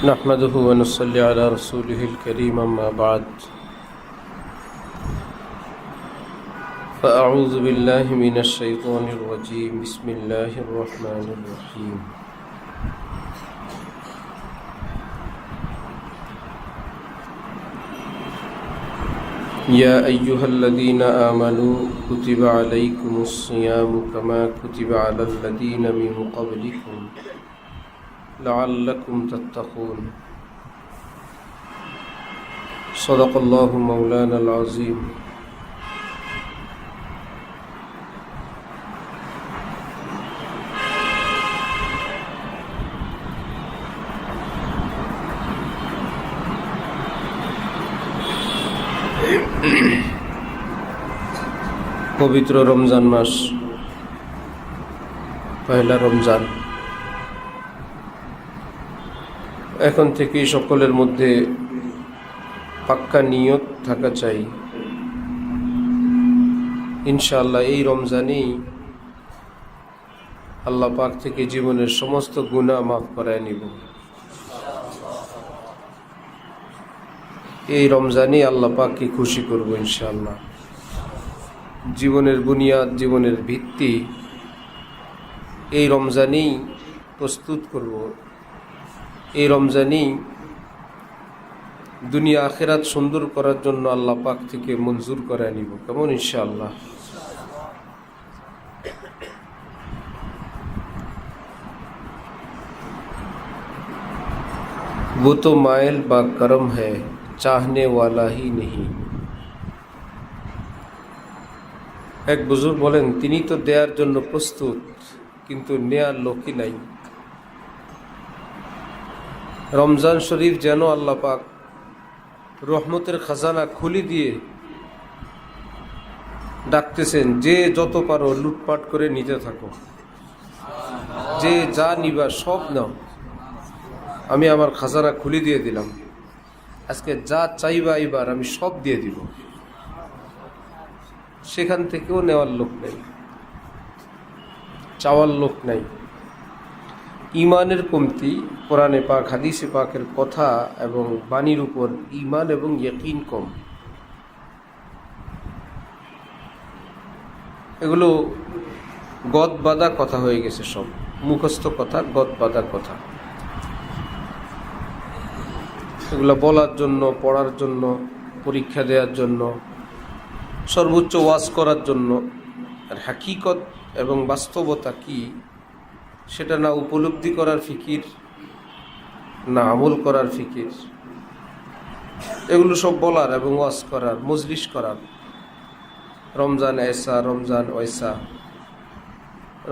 نحمده ونصلي على رسوله الكريم أما بعد فأعوذ بالله من الشيطان الرجيم بسم الله الرحمن الرحيم يا أيها الذين آمنوا كتب عليكم الصيام كما كتب على الذين من قبلكم لعلكم تتقون صدق الله مولانا العظيم পবিত্র রমজান মাস পয়লা রমজান এখন থেকেই সকলের মধ্যে পাক্কা নিয়ত থাকা চাই ইনশাআল্লাহ এই রমজানেই আল্লাহ পাক থেকে জীবনের সমস্ত গুনাহ মাফ করায় নিব। এই রমজানেই আল্লাহ পাককে খুশি করব ইনশাআল্লাহ। জীবনের বুনিয়াদ, জীবনের ভিত্তি এই রমজানেই প্রস্তুত করব। এই রমজানেই দুনিয়া আখিরাত সুন্দর করার জন্য আল্লাহ পাক থেকে মঞ্জুর করে নিব, কেমন ইনশাআল্লাহ। वो तो माइल बा करम है चाहने वाला ही नहीं। এক বুজুর্গ বলেন, তিনি তো দেওয়ার জন্য প্রস্তুত কিন্তু নেয়ার লোকই নাই। রমজান শরীফ যেন আল্লাহ পাক রহমতের খাজানা খুলে দিয়ে ডাকতেছেন, যে যত পারো লুটপাট করে নিতে থাকো, যে যা নিবা সব নাও, আমি আমার খাজানা খুলে দিয়ে দিলাম। আজকে যা চাইবা এবার আমি সব দিয়ে দিব। সেখান থেকেও নেওয়ার লোক নেই, চাওয়ার লোক নাই। ইমানের কমতি, কোরআনে পাক হাদিসে পাকের কথা এবং বাণীর উপর ইমান এবং ইয়াকিন কম। এগুলো গদ বাঁধা কথা হয়ে গেছে, সব মুখস্থ কথা, গদ বাঁধা কথা। এগুলো বলার জন্য, পড়ার জন্য, পরীক্ষা দেওয়ার জন্য, সর্বোচ্চ ওয়াজ করার জন্য। আর হাকিকত এবং বাস্তবতা কি সেটা না উপলব্ধি করার ফিকির, না আমল করার ফিকির। এগুলো সব বলার এবং ওয়াজ করার, মজলিস করার। রমজান এসা, রমজান ওয়সা।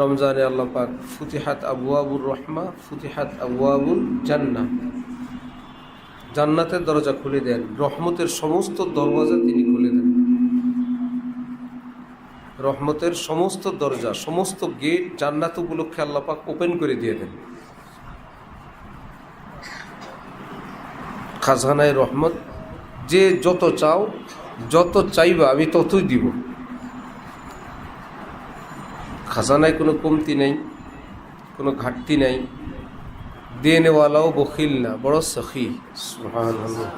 রমজানে আল্লাহ পাক ফুতিহাত আবওয়াবুর রহমা, ফুতিহাত আবওয়াবুল জান্নাহ, জান্নাতের দরজা খুলে দেন। রহমতের সমস্ত দরওয়াজা তিনি খুলে দেন। রহমতের সমস্ত দরজা, সমস্ত গেট জান্নাত উপলক্ষে আল্লাহ পাক ওপেন করে দিয়ে দেন। খাজানায় রহমত, যে যত চাও, যত চাইবা আমি ততই দিব। খাজানায় কোনো কমতি নেই, কোনো ঘাটতি নাই। দেনেওয়ালাও বখিল না, বড় সখী। সুবহানাল্লাহ।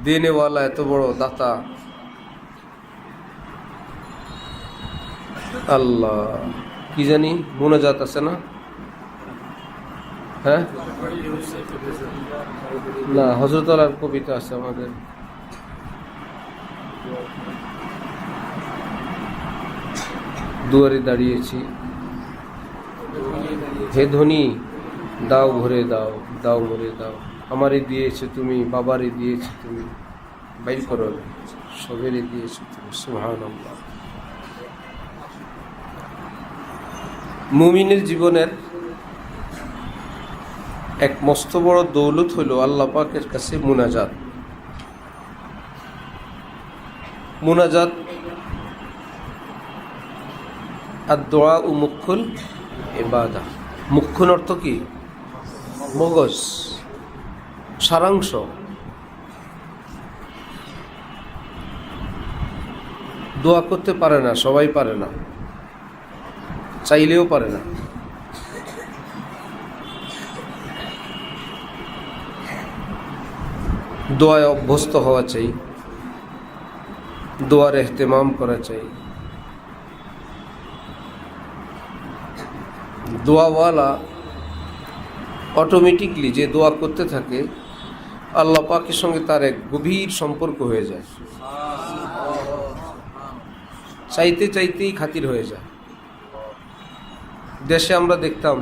দেনেওয়ালা এত বড় দাতা আল্লাহ। কি জানি মোনাজাত আছে না? হ্যাঁ না, হযরত আলার কবিতা আছে আমাদের। দুয়ারে দাঁড়িয়েছি, হে ধনী দাও ভরে দাও, দাও ভরে দাও। আমারই দিয়েছে তুমি, বাবারই দিয়েছে তুমি, বাইর করো সবেরই দিয়েছে তুমি। সুবহানাল্লাহ। মুমিনের জীবনের এক মস্ত বড় দৌলত হলো আল্লাহ পাকের কাছে মুনাজাত। মুনাজাত আর দোয়া ও মুখ্যুল ইবাদা। মুখ্যুল অর্থ কি? মগজ, সারাংশ। দোয়া করতে পারে না, সবাই পারে না, চাইলেও পারে না। দোয়ায় অভ্যস্ত হওয়া চাই, দোয়ার এহতেমাম করা চাই। দোয়াওয়ালা অটোমেটিকলি যে দোয়া করতে থাকে আল্লাহ পাকের সঙ্গে তার এক গভীর সম্পর্ক হয়ে যায়, চাইতে চাইতেই খাতির হয়ে যায়। দেশে আমরা দেখতাম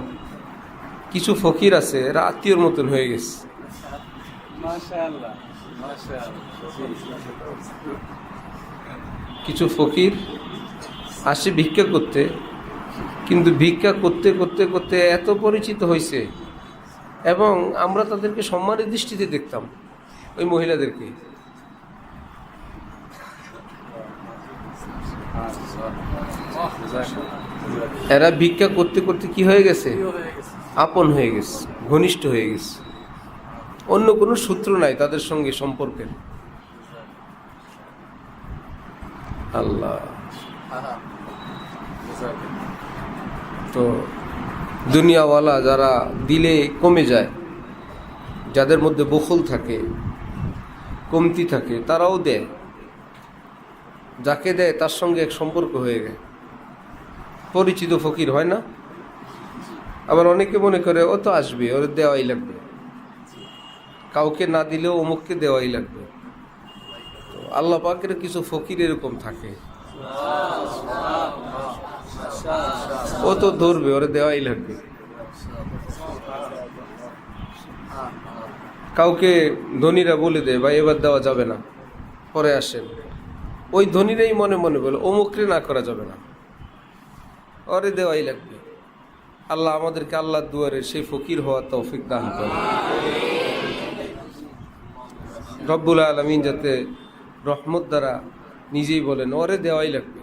কিছু ফকির আছে, এরা আত্মীয়র মতন হয়ে গেছে। কিছু ফকির আসে ভিক্ষা করতে, কিন্তু ভিক্ষা করতে করতে করতে এত পরিচিত হয়েছে, এবং আমরা তাদেরকে সম্মানের দৃষ্টিতে দেখতাম, ওই মহিলাদেরকে। এরা ভিক্ষা করতে করতে কি হয়ে গেছে? আপন হয়ে গেছে, ঘনিষ্ঠ হয়ে গেছে। অন্য কোনো সূত্র নাই তাদের সঙ্গে সম্পর্কের। আল্লাহ। তো দুনিয়াওয়ালা যারা দিলে কমে যায়, যাদের মধ্যে বখল থাকে, কমতি থাকে, তারাও দেয়। যাকে দেয় তার সঙ্গে এক সম্পর্ক হয়ে যায়, পরিচিত ফকির হয় না? আবার অনেকে মনে করে ও তো আসবে, ওর দেওয়াই লাগবে, কাউকে না দিলেও অমুককে দেওয়াই লাগবে। তো আল্লাহ পাকের কিছু ফকির এরকম থাকে, ও তো ধরবে, ওরে দেওয়াই লাগবে। কাউকে ধনীরা বলে দেয় ভাই এবার দেওয়া যাবে না, পরে আসেন। ওই ধনীরাই মনে মনে বলে অমুকরে না করা যাবে না, ওরে দেওয়াই লাগবে। আল্লাহ আমাদেরকে আল্লাহর দুয়ারে সেই ফকির হওয়ার তৌফিক দান করে। রব্বুল আলামিন যাতে রহমত দ্বারা নিজেই বলেন ওরে দেওয়াই লাগবে।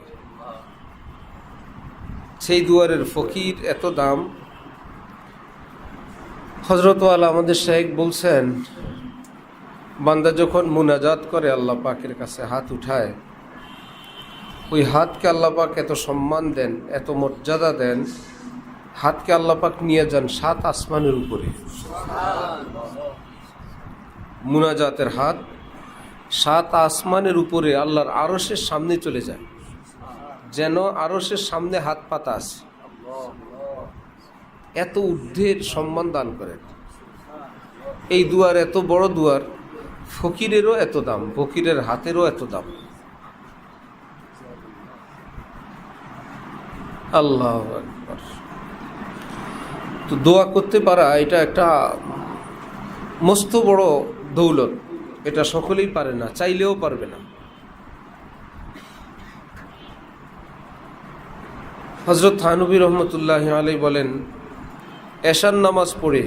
সেই দুয়ারের ফকির এত দাম। হযরত ওয়ালা আমাদের শাইখ বলছেন, বান্দা যখন মুনাজাত করে আল্লাহ পাকের কাছে হাত উঠায়, ওই হাতকে আল্লাহ পাক এত সম্মান দেন, এত মর্যাদা দেন, হাতকে আল্লাহ পাক নিয়ে যান 7 আসমানের উপরে। মুনাজাতের হাত 7 আসমানের উপরে আল্লাহর আরশের সামনে চলে যায়, যেন আরশের সামনে হাত পাতা আছে। এত ঊর্ধ্বের সম্মান দান করেন। এই দুয়ার এত বড় দুয়ার, ফকিরেরও এত দাম, ফকিরের হাতেরও এত দাম। আল্লাহু আকবার। তো দোয়া করতে পারা এটা একটা মস্ত বড় দৌলত, এটা সকলেই পারে না, চাইলেও পারবে না। হযরত থানবী রহমতুল্লাহি আলাইহি বলেন, এশার নামাজ পড়ে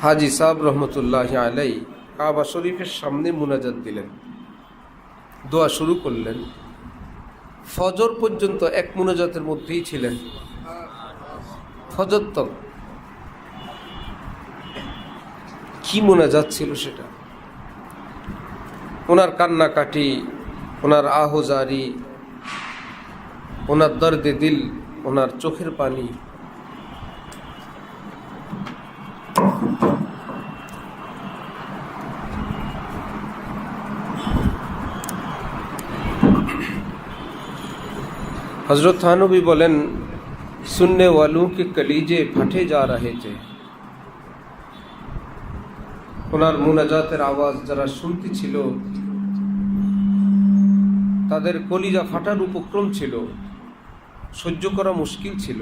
হাজী সাহেব রহমতুল্লাহি আলাইহি কাবা শরীফের সামনে মুনাজাত দিলেন, দোয়া শুরু করলেন। ফজর পর্যন্ত এক মুনাজাতের মধ্যেই ছিলেন, ফজর তক। কি মুনাজাত ছিল সেটা! ওনার কান্নাকাটি, ওনার আহজারি, ওনার দর্দে দিল, ওনার চোখের পানি। হযরত থানবী বলেন, सुनने वालों के कलीजे फटे जा रहे थे। ওনার মুনাজাতের আওয়াজ যারা শুনতে ছিল তাদের কলিজা ফাটার উপক্রম ছিল, সহ্য করা মুশকিল ছিল।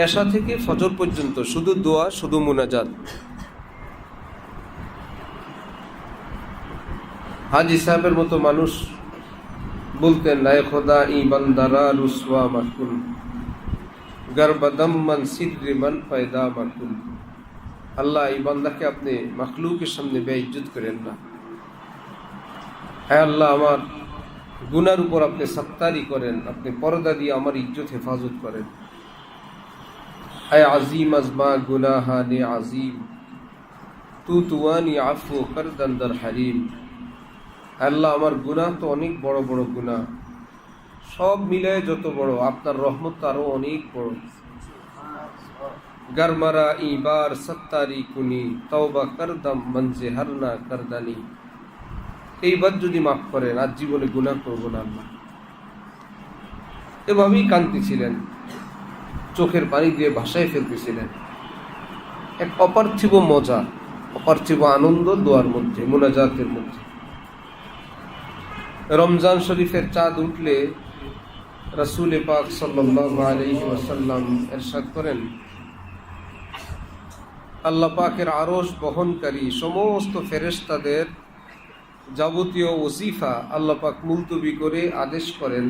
এশা থেকে ফজর পর্যন্ত শুধু দোয়া, শুধু মুনাজাত। হাজী সাহেবের মতো মানুষ বলতেন, নায়ে খোদা ই বান্দারা রুসওয়া মাকুন, গর্বদম মান সিদ্রি মান পয়দা মাকুন। আল্লাহ, এই বান্দাকে আপনি মাখলুকের সামনে বেইজ্জত করেন না। হ্যাঁ আল্লাহ, আমার গুনার উপর আপনি সত্তারি করেন, আপনি পর্দা দিয়ে আমার ইজ্জত হেফাজত করেন। আয় আজিম আজমা গুনাহানে আজিম, তু তুয়ানি আফু কর দন্দর হারিম। আল্লাহ, আমার গুনাহ তো অনেক বড় বড় গুনাহ, সব মিলায় যত বড়, আপনার রহমত আরো অনেক বড়। গারমারা ইবার সত্তারি কুনি তওবা করদম মনজে হরনা করদানি। এইবার যদি মাফ করেন আজ জীবনে গুনাহ করব না আল্লাহ। এভাবেই কাঁদতেছিলেন, চোখের পানি দিয়ে ভাসায় ফেলতেছিলেন। এক অপার্থিব মজা, অপার্থিব আনন্দ দোয়ার মধ্যে, মুনাজাতের মধ্যে। রমজান শরীফের চাঁদ উঠলে রাসূল পাক সাল্লাল্লাহু আলাইহি ওয়াসাল্লাম ইরশাদ করেন, আল্লাহ পাকের আরশ বহনকারী সমস্ত ফেরেশতাদের যাবতীয় ওজিফা আল্লাহ পাক মুলতবি করে আদেশ করেন,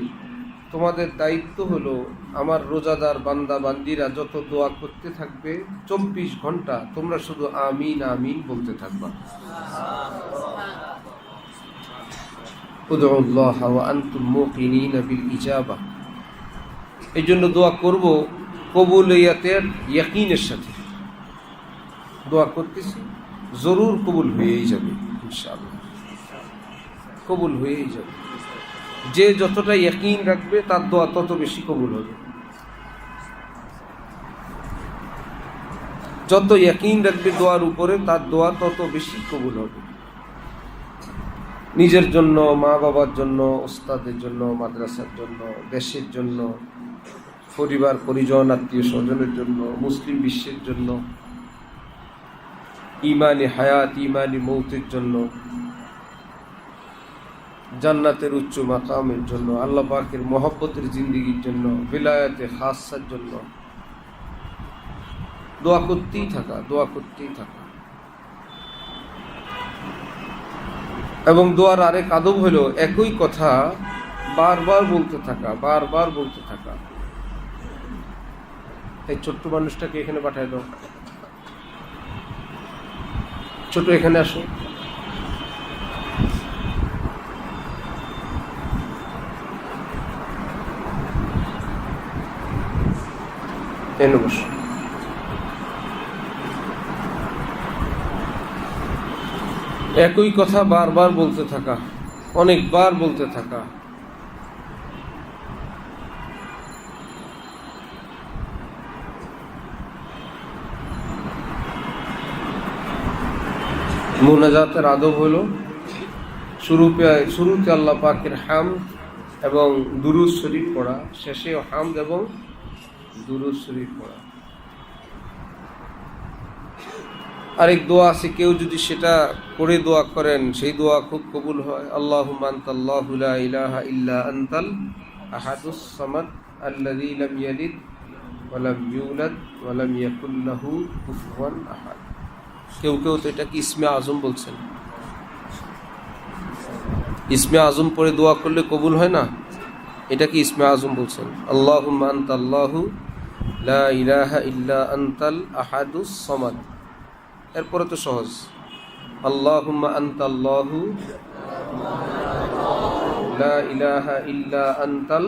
তোমাদের দায়িত্ব হলো আমার রোজাদার বান্দা বান্দিরা যত দোয়া করতে থাকবে 24 ঘন্টা তোমরা শুধু আমিন আমিন বলতে থাকবা। উদউল্লাহ ওয়া আনতুম মুকিনিনা বিল ইজাবা। এই জন্য দোয়া করব কবুলিয়াতের ইয়াকিনের সাথে। দোয়া করতেছি, জরুর কবুল হয়েই যাবে ইনশাআল্লাহ, কবুল হয়েই যাবে। যে যতটা ইয়াকিন রাখবে তার দোয়া তত বেশি কবুল হবে। যত ইয়াকিন রাখবে দোয়ার উপরে তার দোয়া তত বেশি কবুল হবে। নিজের জন্য, মা বাবার জন্য, ওস্তাদের জন্য, মাদ্রাসার জন্য, দেশের জন্য, পরিবার পরিজন, আত্মীয় স্বজনের জন্য, মুসলিম বিশ্বের জন্য, ইমানি হায়াত, ইমানি মৌতের জন্য, জান্নাতের উচ্চ মাকামের জন্য, আল্লাহ পাকের মহব্বতের জিন্দেগির জন্য, বিলায়াতে খাসার জন্য দোয়া করতেই থাকা, দোয়া করতেই থাকা। এবং দোয়ার আরেক আদব হলো একই কথা বারবার বলতে থাকা, বারবার বলতে থাকা। এই ছোট্ট মানুষটাকে এখানে পাঠায় দাও, ছোট এখানে আসো। এনে বসো। একই কথা বারবার বলতে থাকা, অনেকবার বলতে থাকা। মুনাজাতের আদব হলো শুরুতে আল্লাহ পাকের হামদ এবং দুরূদ শরীফ পড়া, শেষেও হামদ এবং দুরূদ শরীফ পড়া। আরেক দোয়া আছে, কেউ যদি সেটা করে দোয়া করেন সেই দোয়া খুব কবুল হয়। আল্লাহুম্মা আনতাল্লাহু লা ইলাহা ইল্লা আনতাল আহাদুস সামাদ আল্লাযী লাম ইয়ালিদ ওয়া লাম ইউলাদ ওয়া লাম ইয়াকুল লাহু কুফুয়ান আহাদ। কেউ কেউ তো এটাকে ইসমে আজম বলছেন। ইসমে আজম পড়ে দোয়া করলে কবুল হয় না, এটাকে ইসমে আজম বলছেন। আল্লাহুম্মা আনতাল্লাহু লা ইলাহা ইল্লা আনতাল আহাদুস সামাদ। এরপরে তো সহজ, আল্লাহুম্মা আনতাল্লাহু লা ইলাহা ইল্লা আনতাল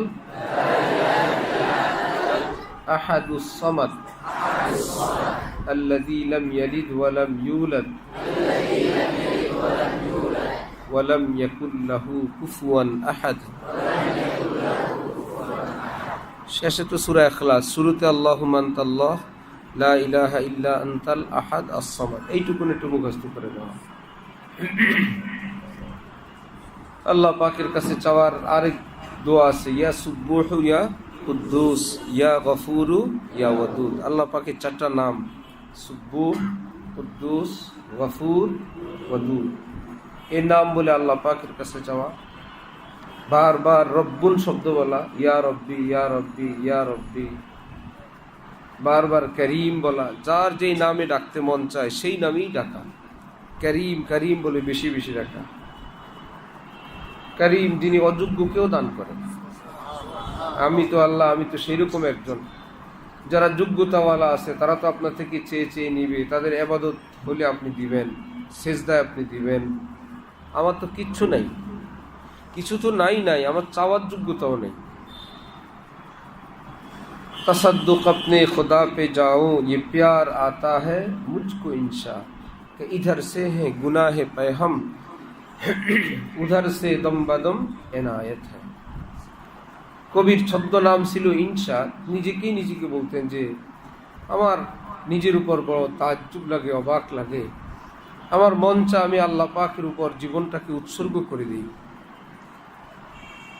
আহাদুস সামাদ আল্লাযী লাম ইয়ালিদ ওয়া লাম ইউলাদ ওয়া লাম ইয়াকুল লাহু কুফুয়ান আহাদ। শেষে তো সূরা ইখলাস, শুরুতে আল্লাহুম্মা আনতাল্লাহ লা ইলাহা ইল্লা আনতাল আহাদ আস-সামাদ, এইটুকুন একটু মুখস্থ করে নেওয়া। আল্লাহ পাকের কাছে চাওয়ার আরেক দোয়া আছে, ইয়া সুব্বুহু ইয়া কুদ্দুস ইয়া গফুরু ইয়া ওয়াদুদ। আল্লাহ পাকের 4টা নাম, সুব্বুহ, কুদ্দুস, গফুর, ওয়াদুদ। এই নাম বলে আল্লাহ পাকের কাছে চাওয়া। বারবার রব্বুন শব্দ বলা, ইয়া রব্বি ইয়া রব্বি ইয়া রব্বি। বারবার করিম বলা, যার যেই নামে ডাকতে মন চায় সেই নামেই ডাকা। করিম করিম বলে বেশি বেশি ডাকা। করিম, যিনি অযোগ্যকেও দান করেন। আমি তো আল্লাহ, আমি তো সেই রকম একজন। যারা যোগ্যতাওয়ালা আছে তারা তো আপনার থেকে চেয়ে চেয়ে নিবে, তাদের ইবাদত হলে আপনি দিবেন, সেজদায় আপনি দিবেন। আমার তো কিচ্ছু নাই, কিছু তো নাই, আমার চাওয়ার যোগ্যতাও নেই। तसद्दुक़ अपने खुदा पे जाऊँ ये प्यार आता है मुझको इंशा कि इधर से है गुनाह पे हम उधर से दम बदम এনায়েত है। কবির ছদ্মনাম ছিল ইনশা। নিজেকে বলতেন যে আমার নিজের উপর বড় তাজ্জুব লাগে, অবাক লাগে। আমার মন চায় আমি আল্লাহ পাকের উপর জীবনটাকে উৎসর্গ করে দিই,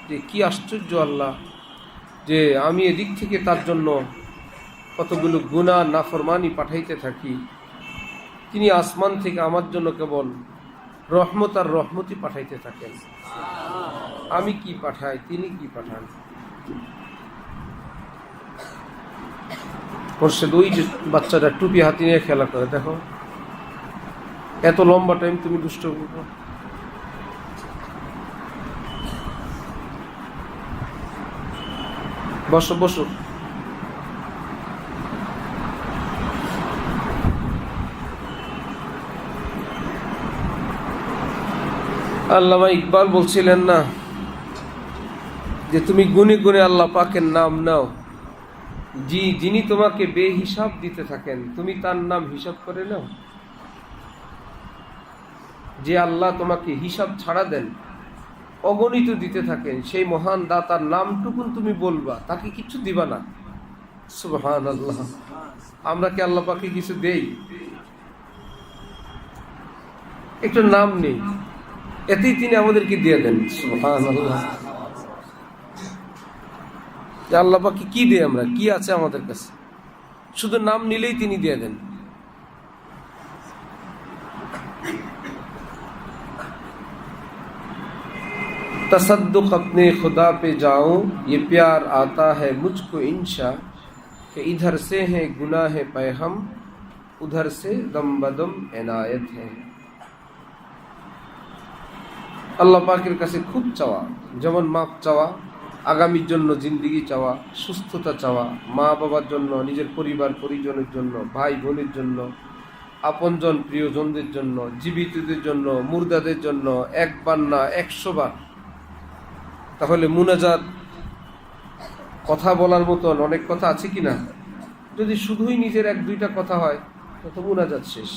যে কি আশ্চর্য আল্লাহ, যে আমি এদিক থেকে তার জন্য কতগুলো গুনাহ নাফরমানি পাঠাইতে থাকি, তিনি আসমান থেকে আমার জন্য কেবল রহমত আর রহমতই পাঠাইতে থাকেন। আমি কি পাঠাই, তিনি কি পাঠান। মোর্শেদ ওই যে বাচ্চাটা টুপি হাতি নিয়ে খেলা করে, দেখো এত লম্বা টাইম তুমি দুষ্ট। বসো বসো। আল্লামা ইকবাল বলছিলেন না যে তুমি গুনে গুনে আল্লাহ পাকের নাম নাও, যিনি তোমাকে বেহিসাব দিতে থাকেন তুমি তার নাম হিসাব করে নাও। যে আল্লাহ তোমাকে হিসাব ছাড়া দেন, অগণিত দিতে থাকেন, সেই মহান দাতার নামটুকুন তুমি বলবা, তাকে কিছু দিবা না। সুবহানাল্লাহ। আমরা কি আল্লাহ পাকে কিছু দেই? একটু নাম নেই, এতেই তিনি আমাদেরকে দিয়ে দেন। সুবহানাল্লাহ। আল্লাহ পাকে কি দেয় আমরা, কি আছে আমাদের কাছে? শুধু নাম নিলেই তিনি দিয়ে দেন। तसद्दुक अपने खुदा पे जाऊं, ये प्यार आता है मुझको इंशा, कि इधर से है गुनाह पैहम, उधर से दम बदम एनायत है। আল্লাহ পাকের কাছে খুব চাওয়া, যেমন মাপ চাওয়া, আগামীর জন্য জিন্দিগি চাওয়া, সুস্থতা চাওয়া, মা বাবার জন্য, নিজের পরিবার পরিজনের জন্য, ভাই বোনের জন্য, আপনজন প্রিয়জনদের জন্য, জীবিতদের জন্য, মুর্দাদের জন্য, একবার না 100 বার। তাহলে মুনাজাত কথা বলার মতন অনেক কথা আছে কি না? যদি শুধুই নিজের 1-2টা কথা হয় তো মুনাজাত শেষ।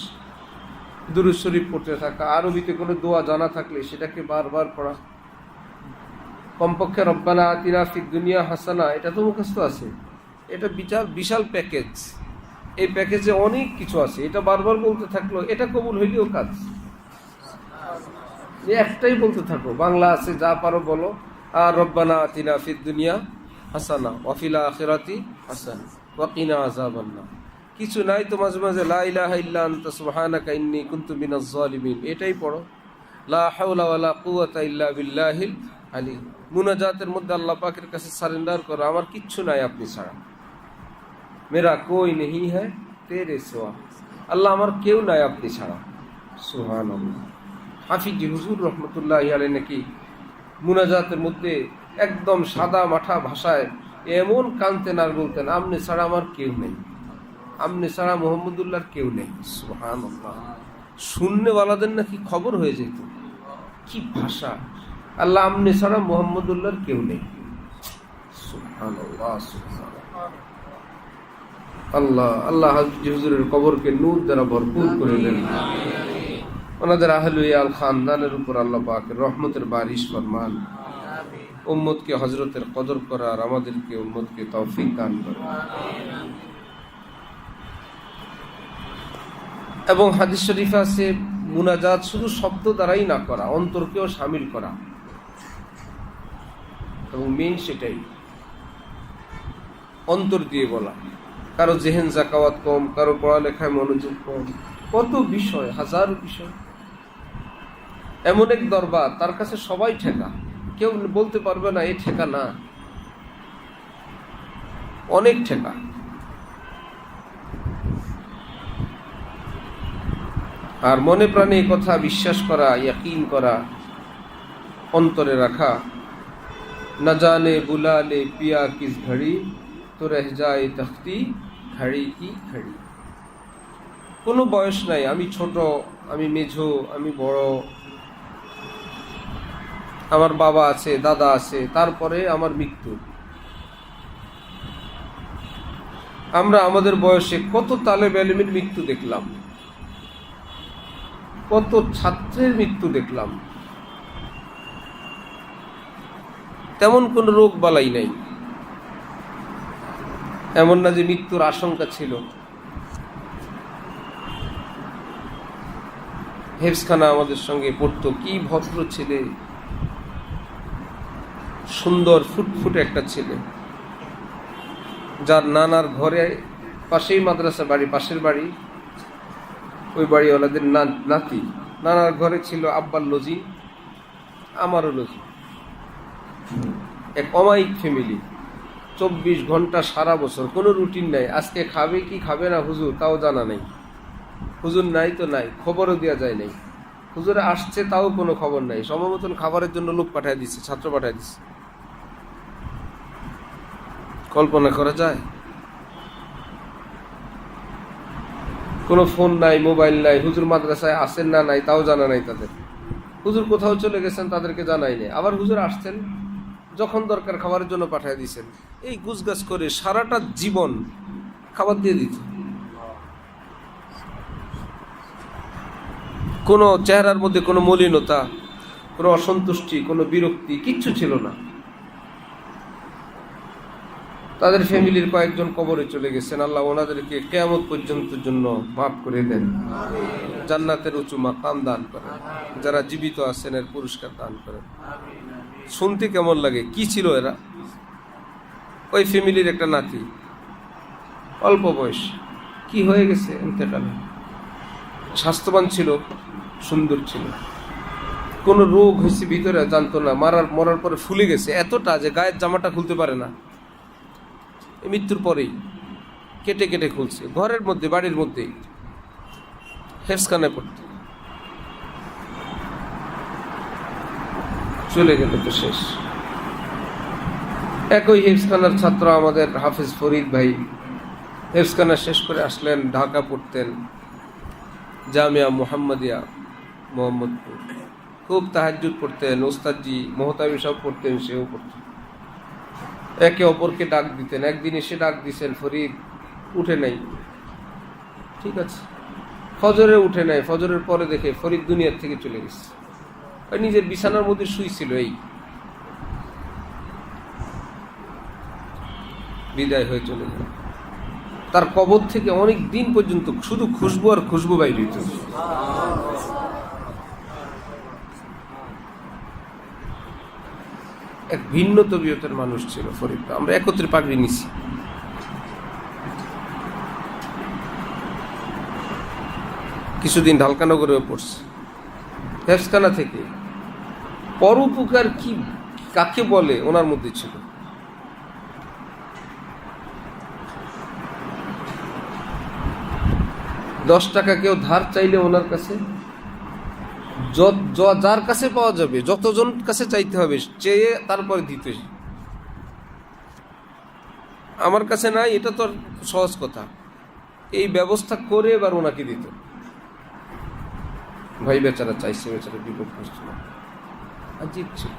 দুরূদ শরীফ পড়তে থাকা, আরবিতে কোনো দোয়া জানা থাকলে সেটাকে বারবার পড়া, কমপক্ষে রব্বানা আতিনা ফিদ দুনিয়া হাসানা এটা তো মুখস্থ আছে। এটা বিশাল প্যাকেজ, এই প্যাকেজে অনেক কিছু আছে, এটা বারবার বলতে থাকলো এটা কবুল হইলেও কাজ। একটাই বলতে থাকো, বাংলা আছে যা পারো বলো, আর রব্বানা আতিনা ফিদ দুনিয়া হাসানা ওয়া ফিল আখিরাতি হাসানা ওয়া কিনা আযাবান্নার। কিছু নাই তো মাঝে মাঝে লা ইলাহা ইল্লা আনতা সুবহানাকা ইন্নী কুনতু মিনাজ জালিমিন এটাই পড়ো। লা হাওলা ওয়ালা কুওয়াতা ইল্লা বিল্লাহিল আলী। মুনাজাতের মধ্যে আল্লাহ পাকের কাছে সারেন্ডার করো, আমার কিচ্ছু নাই আপনি ছাড়া, মেরা কোই নেহি হ্যায় তেরে সিওয়া, আল্লাহ আমার কেউ নাই আপনি ছাড়া। সুবহানাল্লাহ। হাফিজি হুজুর রহমতুল্লাহি আলাইহি নাকি মুনাজাতের মধ্যে একদম সাদা মাঠা ভাষায় এমন কানতেন আর বলতেন, আমনে ছাড়া আমার কেউ নেই, আমনে ছাড়া মুহাম্মদুল্লাহর কেউ নেই। সুবহানাল্লাহ। শূন্যওয়ালাদের নাকি খবর হয়ে যেত, কি ভাষা! আল্লাহ আমনে ছাড়া মুহাম্মদুল্লাহর কেউ নেই। সুবহানাল্লাহ সুবহানাল্লাহ। আল্লাহ আল্লাহ হাফিজ হুজুরের কবরকে নূর দ্বারা ভরপুর করে দেন, ওনাদের আহলে ইয়াল খানদানের উপর আল্লাহ পাকের রহমতের বারিশ ফরমান, উম্মতকে হযরতের কদর করার, আমাদেরকে উম্মতকে তৌফিক দান করেন। এবং হাদিস শরীফে আছে মুনাজাত শুধু শব্দ দ্বারাই না করা, অন্তরকেও শামিল করা, এবং মেইন সেটাই অন্তর দিয়ে বলা। কারো জেহেন জাকাওয়াত কম, কারো পড়ালেখায় মনোযোগ কম, কত বিষয়, হাজারো বিষয়। এমন এক দরবার, তার কাছে সবাই ঠেকা, কেউ বলতে পারবে না এই ঠেকা না, অনেক ঠেকা। আর মনে প্রাণে এই কথা বিশ্বাস করা, ইয়াকিন করা, অন্তরে রাখা, না জানে বুলালে পিয়া কিস ঘড়ি তো রহ যায় তখতি ঘড়ি কি ঘড়ি। কোনো বয়স নাই, আমি ছোট, আমি মেঝো, আমি বড়, আমার বাবা আছে, দাদা আছে, তারপরে আমার মৃত্যু। আমরা আমাদের বয়সে কত তালেব ইলমের মৃত্যু দেখলাম, কত ছাত্রের মৃত্যু দেখলাম, তেমন কোন রোগ বালাই নাই, এমন না যে মৃত্যুর আশঙ্কা ছিল। হেফজখানা আমাদের সঙ্গে পড়তো। কি ভদ্র ছেলে, সুন্দর ফুটফুটে একটা ছেলে, যার নানার ঘরে পাশেই মাদ্রাসা বাড়ি, পাশের বাড়ি, ওই বাড়িওয়ালাদের নাতি। নানার ঘরে ছিল আব্বার লজি, আমারও লজি। এক অমায়িক ফ্যামিলি, 24 ঘন্টা সারা বছর, কোনো রুটিন নাই। আজকে খাবে কি খাবে না হুজুর তাও জানা নেই, হুজুর নাই তো নাই, খবরও দেওয়া যায় নাই। হুজুরে আসছে তাও কোনো খবর নাই। সময় মতন খাবারের জন্য লোক পাঠিয়ে দিচ্ছে, ছাত্র পাঠিয়ে দিচ্ছে। কল্পনা করা যায়? কোনো ফোন নাই, মোবাইল নাই। হুজুর মাদ্রাসায় আসেন না নাই তাও জানা নাই তাদের। হুজুর কোথাও চলে গেছেন তাদেরকে জানাই নেই। আবার হুজুর আসছেন, যখন দরকার খাবারের জন্য পাঠিয়ে দিয়েছেন। এই গুছগাছ করে সারাটা জীবন খাবার দিয়ে দিত। কোনো চেহারার মধ্যে কোনো মলিনতা, কোনো অসন্তুষ্টি, কোনো বিরক্তি কিচ্ছু ছিল না। তাদের ফ্যামিলির কয়েকজন কবরে চলে গেছেন। আল্লাহ ওনাদেরকে কিয়ামত পর্যন্তের জন্য মাফ করে দেন, জান্নাতের উঁচু মাকাম দান করেন, যারা জীবিত আছেন এর পুরস্কার দান করেন। শুনতে কেমন লাগে? কি ছিল এরা? ওই ফ্যামিলির একটা নাতি, অল্প বয়স, কি হয়ে গেছে ইন্তেকালে। স্বাস্থ্যবান ছিল, সুন্দর ছিল, কোনো রোগ হয়েছে ভিতরে জানতো না। মরার পরে ফুলে গেছে এতটা যে গায়ের জামাটা খুলতে পারে না। মৃত্যুর পরেই কেটে কেটে খুলছে, ঘরের মধ্যে, বাড়ির মধ্যেই। হেফজখানায় পড়তো, চলে গেল তো শেষ। একই হেফজখানার ছাত্র আমাদের হাফেজ ফরিদ ভাই, হেফজখানা শেষ করে আসলেন, ঢাকা পড়তেন, জামিয়া মুহাম্মাদিয়া মোহাম্মদপুর। খুব তাহাজ্জুদ পড়তেন, ওস্তাদজি মোহতামি সব পড়তেন, সেও পড়তেন। একে অপরকে ডাক দিতেন। একদিন এসে ডাক দিছেন, ফরিদ উঠে নাই। ঠিক আছে, ফজরে উঠে নাই। ফজরের পরে দেখে ফরিদ দুনিয়ার থেকে চলে গেছে। নিজের বিছানার মধ্যে শুইছিল, এই বিদায় হয়ে চলে গেল। তার কবর থেকে অনেক দিন পর্যন্ত শুধু খুশবু আর খুশবু বাইর হইত। এক ভিন্ন তবিয়তের মানুষ ছিল ফরিদ। আমরা একত্রে পাগড়ি নিছি। কিছুদিন ঢালকানগরেও পড়ছে। হেফজখানা থেকে পরোপকার কি কাকে বলে ওনার মধ্যে ছিল। $10 কেউ ধার চাইলে ওনার কাছে, যার কাছে পাওয়া যাবে, যতজন কাছে চাইতে হবে, চেয়ে তারপরে দিতে। আমার কাছে নাই, এটা তো সহজ কথা। এই ব্যবস্থা করে এবার ওনাকে দিত। ভাই বেচারা চাইছে, বেচারা বিপদ করছিল, আজীব ছিল।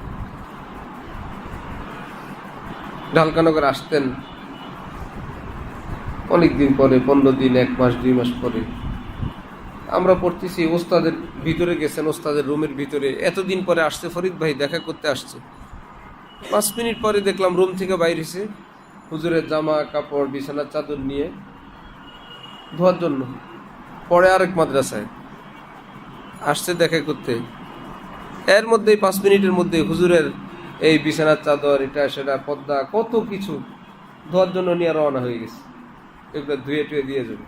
ঢালকানগর আসতেন অনেকদিন পরে, 15 দিন, 1 মাস, 2 মাস পরে। আমরা পড়তেছি, ওস্তাদের ভিতরে গেছেন, ওস্তাদের রুমের ভিতরে। এতদিন পরে আসছে ফরিদ ভাই, দেখা করতে আসছে। 5 মিনিট পরে দেখলাম রুম থেকে বাইর হয়েছে, হুজুরের জামা কাপড়, বিছানার চাদর নিয়ে ধোয়ার জন্য। পরে আরেক মাদ্রাসায় আসছে দেখা করতে। এর মধ্যেই 5 মিনিটের মধ্যে হুজুরের এই বিছানার চাদর, এটা সেটা, পর্দা, কত কিছু ধোয়ার জন্য নিয়ে রওনা হয়ে গেছে। এগুলো ধুয়ে টুয়ে দিয়ে যাবে।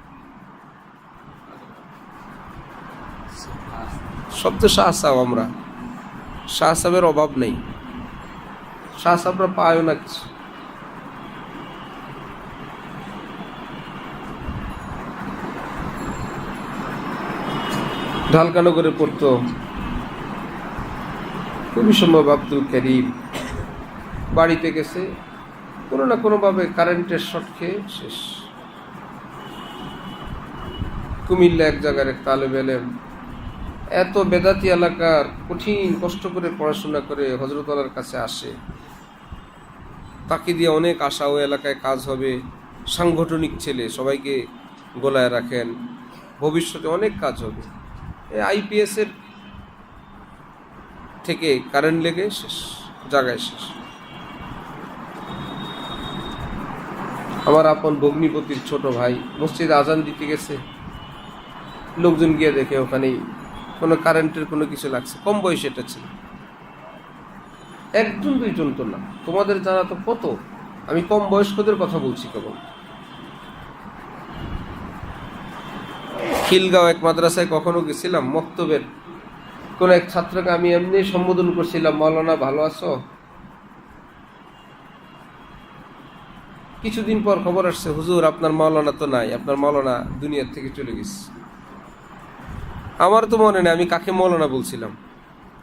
সব তো শাহ সাহেব, আমরা শাহ সাহেবের অভাব নেই। শাহ সাহেবরা পায়ও না কিছু। ঢালকানগরে পড়তো। খুবই সম্ভব আব্দুল করিম। বাড়িতে গেছে, কোনো না কোনোভাবে কারেন্টের শর্ট খেয়ে শেষ। কুমিল্লা এক জায়গার এক তালেব এলেম, এত বেদাতি এলাকার, কঠিন কষ্ট করে পড়াশোনা করে হযরতওয়ালার কাছে আসে। তাকে দিয়ে অনেক আশা, ওই এলাকায় কাজ হবে, সাংগঠনিক ছেলে, সবাইকে গোলায় রাখেন, ভবিষ্যতে অনেক কাজ হবে। আইপিএসের থেকে কারেন্ট লেগে শেষ, জায়গায় শেষ। আমার আপন ভগ্নিপতির ছোট ভাই মসজিদে আজান দিতে গেছে, লোকজন গিয়ে দেখে ওখানেই কোনো কারেন্টের কোনো কিছু লাগছে, কম বয়সে এটা ছিল। একজন দুইজন তো না, তোমাদের জানা তো কত। আমি কম বয়স্কদের কথা বলছি কেবল। খিলগাঁও এক মাদ্রাসায় কখনো গেছিলাম, মক্তবের কোন এক ছাত্রকে আমি এমনি সম্বোধন করছিলাম, মাওলানা ভালো আছো? কিছুদিন পর খবর আসছে, হুজুর আপনার মাওলানা তো নাই, আপনার মাওলানা দুনিয়ার থেকে চলে গেছে। আমার তো মনে নেই আমি কাকে মাওলানা বলছিলাম,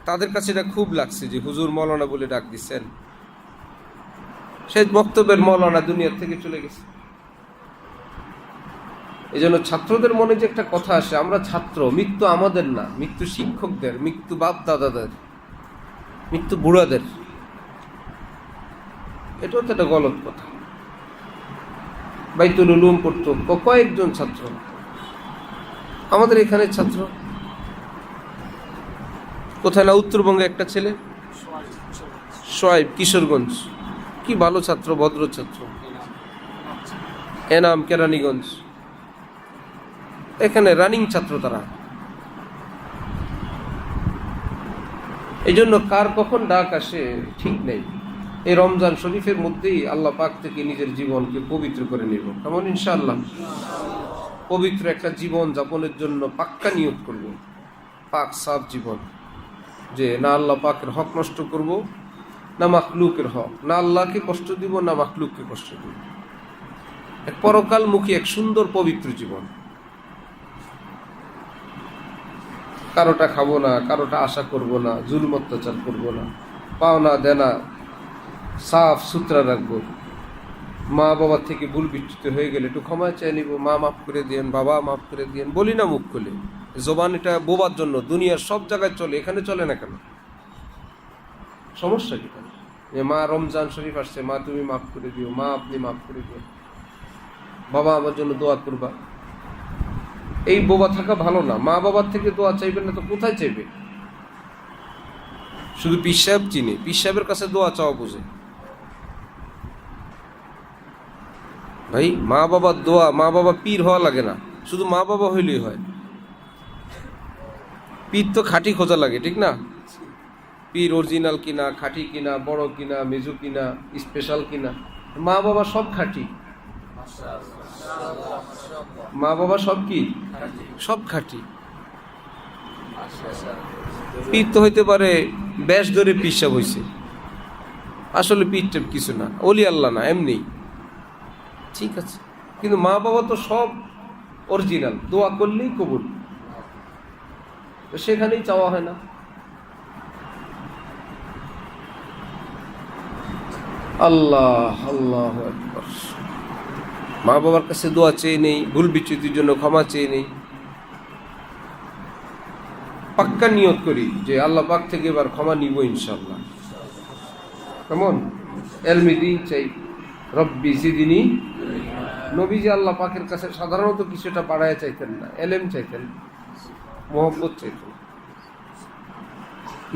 তাদের কাছে এটা খুব লাগছে যে হুজুর মাওলানা বলে ডাক দিচ্ছেন। সেই বক্তব্যের মাওলানা দুনিয়ার থেকে চলে গেছে। এই জন্য ছাত্রদের মনে যে একটা কথা আসে, আমরা ছাত্র, মৃত্যু আমাদের না, মৃত্যু শিক্ষকদের, মৃত্যু বাপ দাদাদের, মৃত্যু বুড়াদের। এটাও তো একটা গলত কথা। বাইতুল উলুম পড়তো কয়েকজন ছাত্র, আমাদের এখানে ছাত্র। কোথায় না উত্তরবঙ্গে একটা ছেলে সোয়াইব, কিশোরগঞ্জ, কি ভালো ছাত্র, ভদ্র ছাত্র। এনাম কেরানীগঞ্জ, এখানে রানিং ছাত্র তারা। এই জন্য কার কখন ডাক আসে ঠিক নেই। এই রমজান শরীফের মধ্যেই আল্লাহ পাক থেকে নিজের জীবনকে পবিত্র করে নিব, কেমন ইনশাআল্লাহ। পবিত্র একটা জীবন যাপনের জন্য পাক্কা নিয়ত করব, পাক সাফ জীবন, যে না আল্লাহ পাকের হক নষ্ট করব, না মাখলুকের হক, না আল্লাহকে কষ্ট দিব, না মাখলুককে কষ্ট দিব। এক পরকালমুখী এক সুন্দর পবিত্র জীবন। কারোটা খাবো না, কারোটা আশা করব না, জুলুম অত্যাচার করবো না, পাওনা দেনা সাফ সুতরা রাখবো। মা বাবার থেকে ভুল বিচ্যুত হয়ে গেলে একটু ক্ষমা চেয়ে নিব, মা মাফ করে দিয়েন, বাবা মাফ করে দিয়েন, বলি না মুখ খুলে। জবান এটা বোবার জন্য, দুনিয়ার সব জায়গায় চলে, এখানে চলে না কেন? সমস্যা কি? যে মা রমজান শরীফ আসছে, মা তুমি মাফ করে দিও, মা আপনি মাফ করে দিও, বাবা আমার জন্য দোয়া করবা। এই বোবা থাকা ভালো না। মা বাবার থেকে দোয়া চাইবেন না তো কোথায় চাইবে? শুধু পীর সাহেব চিনি, পীর সাহেবের কাছে দোয়া চাওয়া বোঝে। ভাই মা বাবার দোয়া, মা বাবা পীর হওয়া লাগে না, শুধু মা বাবা হইলেই হয়। পীর তো খাঁটি খোঁজা লাগে, ঠিক না? পীর অরিজিনাল কিনা, খাঁটি কিনা, বড় কিনা, মেজু কিনা, স্পেশাল কিনা। মা বাবা সব খাঁটি, মা বাবা সব কি, সব খাঁটি। পীর তো হইতে পারে ব্যাস ধরে পিসাব হয়েছে, আসলে পীর টেপ কিছু না, ওলি আল্লাহ না, এমনি ঠিক আছে। কিন্তু মা বাবা তো সব অরিজিনাল, দোয়া করলেই কবুল, সেখানেই চাওয়া হয় না। আল্লাহ আল্লাহু আকবার। মা বাবার কাছে দোয়া চেয়ে নেই, ভুল বিচ্যুতির জন্য ক্ষমা চেয়ে নেই, পাক্কা নিয়ত করি যে আল্লাহ পাক থেকে এবার ক্ষমা নিব ইনশাআল্লাহ। কেমন এলমি দিন চাই, রব্বি জিদিনি। নবীজি আল্লাহ পাকের কাছে সাধারণত কিছুটা বাড়ায় চাইতেন না, এলেম চাইতেন, মোহব্বত চাইতেন।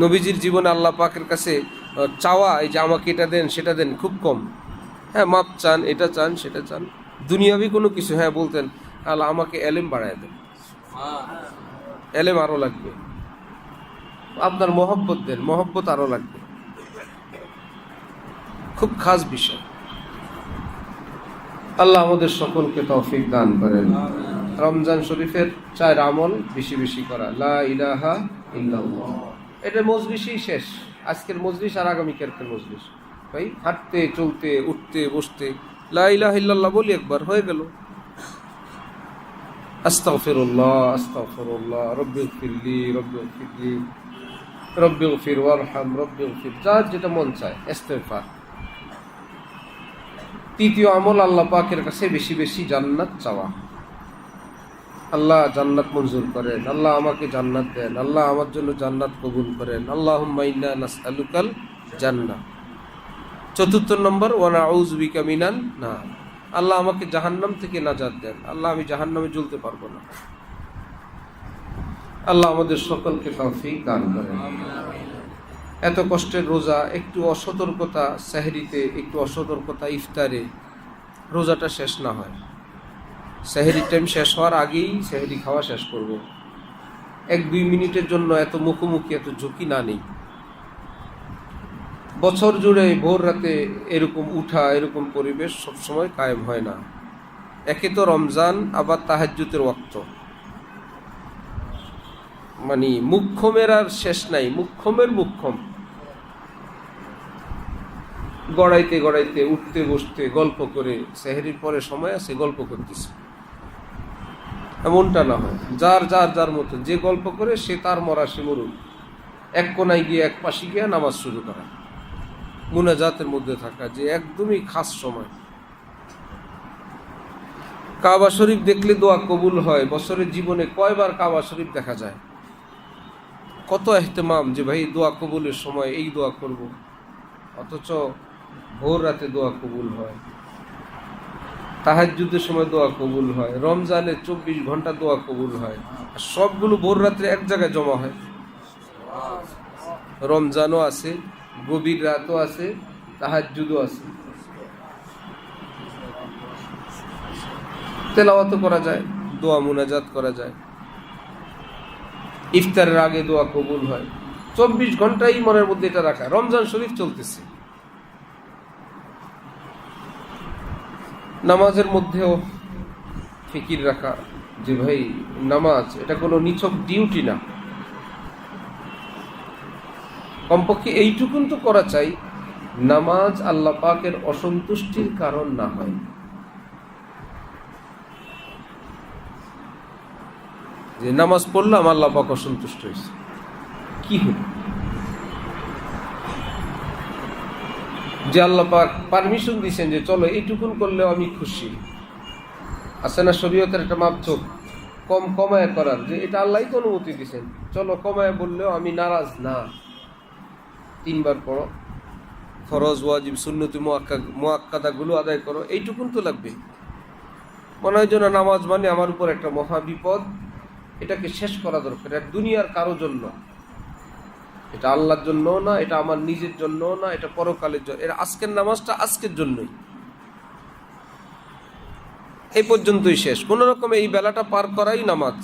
নবীজির জীবনে আল্লাহ পাকের কাছে চাওয়া, এই যে আমাকে এটা দেন সেটা দেন, খুব কম। হ্যাঁ মাপ চান, এটা চান, সেটা চান, দুনিয়াবি কোনো কিছু হ্যাঁ বলতেন, আল্লাহ আমাকে এলেম বাড়ায় দেন, এলেম আরো লাগবে, আপনার মহব্বত দেন, মহব্বত আরো লাগবে। খুব খাস বিষয়। আল্লাহ আমাদের সকলকে তৌফিক দান করেন। রমজান শরীফের 4 আমল বেশি বেশি করা, লা ইলাহা ইল্লাল্লাহ। এটা মজলিসই শেষ, আজকের মজলিস আর আগামীকালকের মজলিস। ভাই হাঁটতে চলতে উঠতে বসতে লা ইলাহা ইল্লাল্লাহ বলি, একবার হয়ে গেল। আস্তাগফিরুল্লাহ আস্তাগফিরুল্লাহ, রব্বিগফিরলি রব্বিগফিরলি, রব্বিগফির ওয়ারহাম রব্বিগফির, যার যেটা মন চায় ইস্তেগফার। 3য় আমল আল্লাহ পাকের কাছে বেশি বেশি জান্নাত চাওয়া। আল্লাহ জান্নাত মঞ্জুর করেন, আল্লাহ আমাকে জান্নাত দেন, আল্লাহ আমার জন্য জান্নাত কবুল করেন, আল্লাহুম্মা ইন্না নাসআলুকাল জান্নাহ। 4 নম্বর ওয়া নাউযু বিকা মিনান নার, আল্লাহ আমাকে জাহান্নাম থেকে নাজাত দেন, আল্লাহ আমি জাহান্নামে জ্বলতে পারবো না। আল্লাহ আমাদের সকলকে তৌফিক দান করেন। এত কষ্টের রোজা, একটু অসতর্কতা সেহরিতে, একটু অসতর্কতা ইফতারে, রোজাটা শেষ না হয়। সেহরির টাইম শেষ হওয়ার আগেই সেহরি খাওয়া শেষ করব, 1-2 মিনিটের জন্য এত মুখোমুখি, এত ঝুঁকি না নেই। বছর জুড়ে ভোর রাতে এরকম উঠা, এরকম পরিবেশ সবসময় কায়েম হয় না। একে তো রমজান, আবার তাহাজ্জুদের ওয়াক্ত, মানে মুখ্যমের আর শেষ নাই, মুখ্যমের মুখ্যম। গড়াইতে গড়াইতে, উঠতে বসতে, গল্প করে, সেহরির পরে সময় আছে গল্প করতেছে, এমনটা না হয়। যার যার যার মতো যে গল্প করে সে তার মরা সে মরুক, এক কোনায় গিয়ে এক পাশে গিয়ে নামাজ শুরু করা, মুনাজাতের মধ্যে থাকা, যে একদমই খাস সময়। কাবা শরীফ দেখলে দোয়া কবুল হয়। বছরের জীবনে কয়বার কাবা শরীফ দেখা যায়? কত এহতেমাম যে ভাই দোয়া কবুলের সময় এই দোয়া করব, অথচ ভোর রাতে দোয়া কবুল হয়, তাহাজ্জুদের সময় দোয়া কবুল হয়, রমজানে 24 ঘন্টা দোয়া কবুল হয়, আর সবগুলো ভোর রাত্রে এক জায়গায় জমা হয়। রমজানও আছে, গভীর রাতও আছে, তাহাজ্জুদও আছে, তেলাওয়াতও করা যায়, দোয়া মুনাজাত করা যায়, ইফতারের আগে দোয়া কবুল হয়। 24 ঘন্টাই মনের মধ্যে এটা রাখা। রমজান শরীফ চলতেছে, নামাজের মধ্যেও ফিকির রাখা যে ভাই নামাজ এটা কোনো নিছক ডিউটি না, কমপক্ষে এইটুকুন তো করা চাই, নামাজ আল্লাহ পাকের অসন্তুষ্টির কারণ না হয়। যে নামাজ পড়লাম আল্লাহ পাক অসন্তুষ্ট হয়েছে, কি হল? যে আল্লাহ পাক পারমিশন দিয়েছেন যে চলো এইটুকুন করলেও আমি খুশি। আছে না শরীয়তের একটা মাপঝোপ, কম কমায় করার, যে এটা আল্লাহই তো অনুমতি দিয়েছেন, চলো কমায় বললেও আমি নারাজ না। 3 বার পড়ো, ফরজ ওয়াজিব সুন্নতি মুআক্কাদাগুলো আদায় করো, এইটুকুন তো লাগবে। মনে হয় যেন নামাজ মানে আমার উপর একটা মহা বিপদ, এটাকে শেষ করা দরকার। এটা দুনিয়ার কারো জন্য, এটা আল্লাহর জন্য না, এটা আমার নিজের জন্য না, এটা পরকালের জন্য। এর আজকের নামাজটা আজকের জন্যই, এই পর্যন্তই শেষ। কোন রকমে এই বেলাটা পার করাই নামাজ।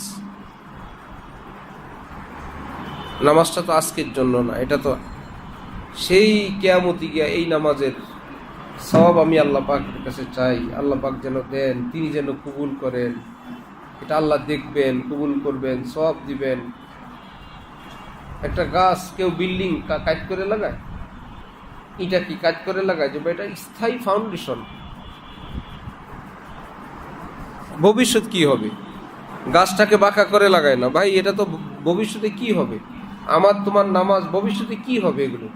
নামাজটা তো আজকের জন্য না, এটা তো সেই কিয়ামতি গিয়া এই নামাজের সওয়াব আমি আল্লাহ পাকের কাছে চাই। আল্লাহ পাক যেন দেন, তিনি যেন কবুল করেন। এটা আল্লাহ দেখবেন, কবুল করবেন, সওয়াব দিবেন। একটা গাছ কেউ বিল্ডিং কাজ করে লাগায়, এটা কি কাজ করে লাগায় যে এটা স্থায়ী ফাউন্ডেশন, ভবিষ্যৎ কি হবে? গাছটাকে বাঁকা করে লাগায় না ভাই, এটা তো ভবিষ্যতে কি হবে, আমার তোমার নামাজ ভবিষ্যতে কি হবে। এগুলো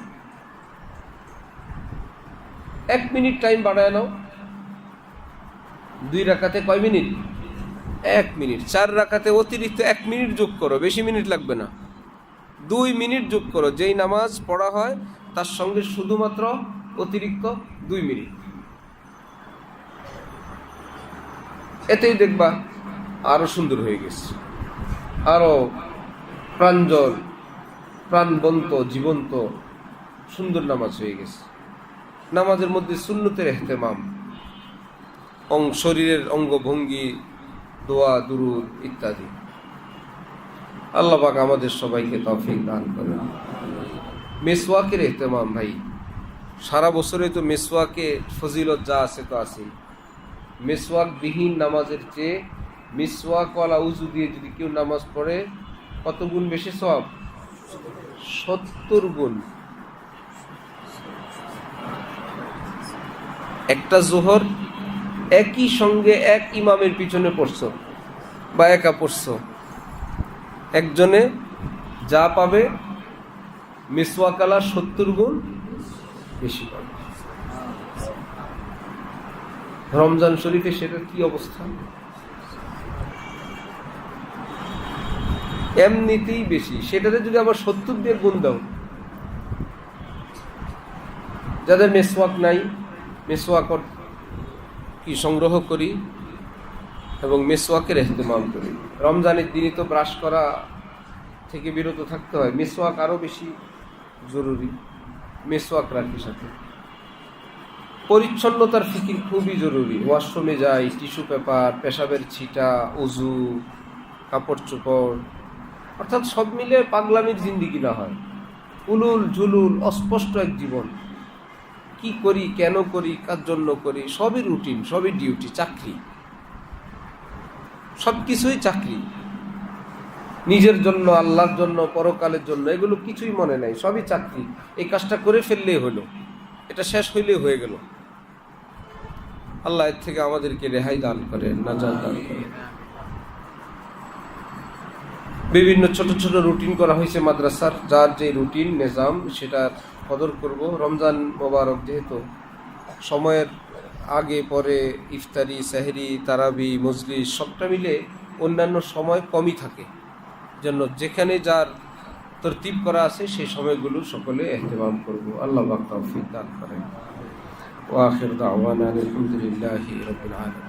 1 মিনিট টাইম বাড়ায় নাও, 2 রাকাতে কয় মিনিট? 1 মিনিট। 4 রাকাতে অতিরিক্ত 1 মিনিট যোগ করো, বেশি মিনিট লাগবে না, 2 মিনিট যোগ করো। যেই নামাজ পড়া হয় তার সঙ্গে শুধুমাত্র অতিরিক্ত 2 মিনিট, এতেই দেখবা আরো সুন্দর হয়ে গেছে, আরো প্রাঞ্জল, প্রাণবন্ত, জীবন্ত, সুন্দর নামাজ হয়ে গেছে। নামাজের মধ্যে সুন্নতের ইহতেমাম, শরীরের অঙ্গভঙ্গি, দোয়া দুরুদ ইত্যাদি। আল্লাহ পাক আমাদের সবাইকে তৌফিক দান করেন। মেসওয়াকের ইহতেমাম ভাই, সারা বছরে তো মেসওয়াকে ফজিলত যা আছে তো আছে। মেসওয়াক বিহীন নামাজের চেয়ে মিসওয়াকওয়ালা উজু দিয়ে যদি কেউ নামাজ পড়ে কত গুণ বেশি সওয়াব? 70 গুণ। একটা জোহর একই সঙ্গে এক ইমামের পিছনে পড়ছো বা একা পড়ছো, একজনে যা পাবে মিসওয়াকালা 70 গুণ বেশি পাবে। রমজান শরীফে সেটার কি অবস্থা? এমনিতেই বেশি, সেটাতে যদি আবার 70 দিয়ে গুণ দাও। যাদের মেসওয়াক নাই, মেসওয়াক কি সংগ্রহ করি এবং মেসওয়াকের ইহতেমাম করি। রমজানের দিনই তো ব্রাশ করা থেকে বিরত থাকতে হয়, মেসওয়াক আরও বেশি জরুরি। মেসওয়াক রাখি সাথে। পরিচ্ছন্নতার ফিকির খুবই জরুরি। ওয়াশরুমে যাই, টিস্যু পেপার, পেশাবের ছিটা, উজু, কাপড় চোপড়, অর্থাৎ সব মিলে পাগলামির জিন্দিগি না হয়, উলুল ঝুলুল অস্পষ্ট এক জীবন। কি করি, কেন করি, কার জন্য করি, সবই রুটিন, সবই ডিউটি, চাকরি, সব কিছুই চাকরি। নিজের জন্য, আল্লাহর জন্য, পরকালের জন্য এগুলো কিছুই মনে নাই, সবই চাকরি। এই কাজটা করে ফেললেই হলো, এটা শেষ হইলেই হয়ে গেল। আল্লাহ এর থেকে আমাদেরকে রেহাই দান করে, নাজাত দান করে। বিভিন্ন ছোট ছোট রুটিন করা হয়েছে মাদ্রাসার, যার যে রুটিন নিজাম সেটার কদর করব। রমজান মোবারক যেহেতু, সময়ের আগে পরে ইফতারি, সেহরি, তারাবি, মজলিস সবটা মিলে অন্যান্য সময় কমই থাকে, জন্য যেখানে যার তরতিব করা আছে সেই সময়গুলো সকলে ইহতিমাম করব। আল্লাহ পাক তৌফিক দান করেন। ওয়া আখির দাওয়ানা আলহামদুলিল্লাহি রাব্বিল আলামিন।